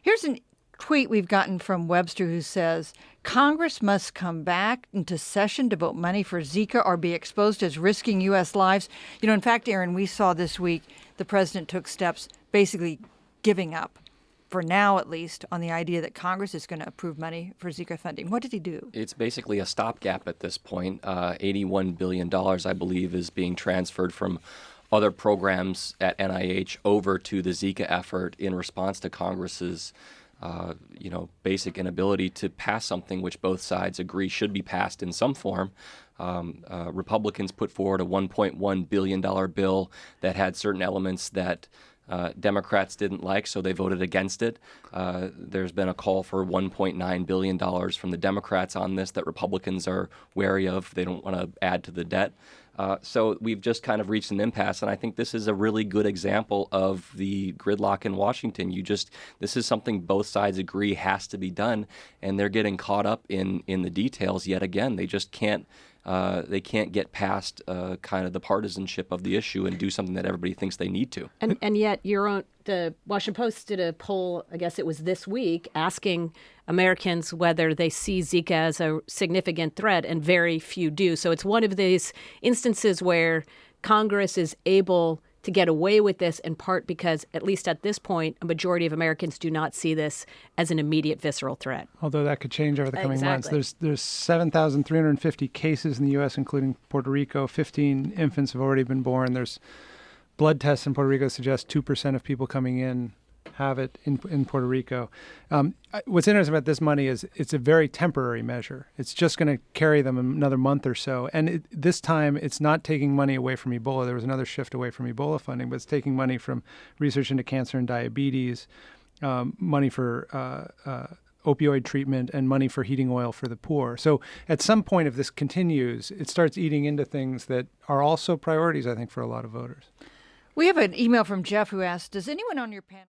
Here's an tweet we've gotten from Webster who says, Congress must come back into session to vote money for Zika or be exposed as risking U.S. lives. In fact, Aaron, we saw this week the president took steps basically giving up, for now at least, on the idea that Congress is going to approve money for Zika funding. What did he do? It's basically a stopgap at this point. $81 billion, I believe, is being transferred from other programs at NIH over to the Zika effort in response to Congress's basic inability to pass something which both sides agree should be passed in some form. Republicans put forward a $1.1 billion bill that had certain elements that Democrats didn't like, so they voted against it. There's been a call for $1.9 billion from the Democrats on this that Republicans are wary of. They don't want to add to the debt. So we've just kind of reached an impasse, and I think this is a really good example of the gridlock in Washington. This is something both sides agree has to be done, and they're getting caught up in the details yet again. They just can't. They can't get past kind of the partisanship of the issue and do something that everybody thinks they need to. And yet the Washington Post did a poll, I guess it was this week, asking Americans whether they see Zika as a significant threat, and very few do. So it's one of these instances where Congress is able to get away with this, in part because, at least at this point, a majority of Americans do not see this as an immediate visceral threat. Although that could change over the coming months. There's 7,350 cases in the U.S., including Puerto Rico. 15 infants have already been born. There's blood tests in Puerto Rico suggest 2% of people coming in have it in Puerto Rico. What's interesting about this money is it's a very temporary measure. It's just going to carry them another month or so. And this time, it's not taking money away from Ebola. There was another shift away from Ebola funding, but it's taking money from research into cancer and diabetes, money for opioid treatment, and money for heating oil for the poor. So at some point, if this continues, it starts eating into things that are also priorities, I think, for a lot of voters. We have an email from Jeff who asked, does anyone on your panel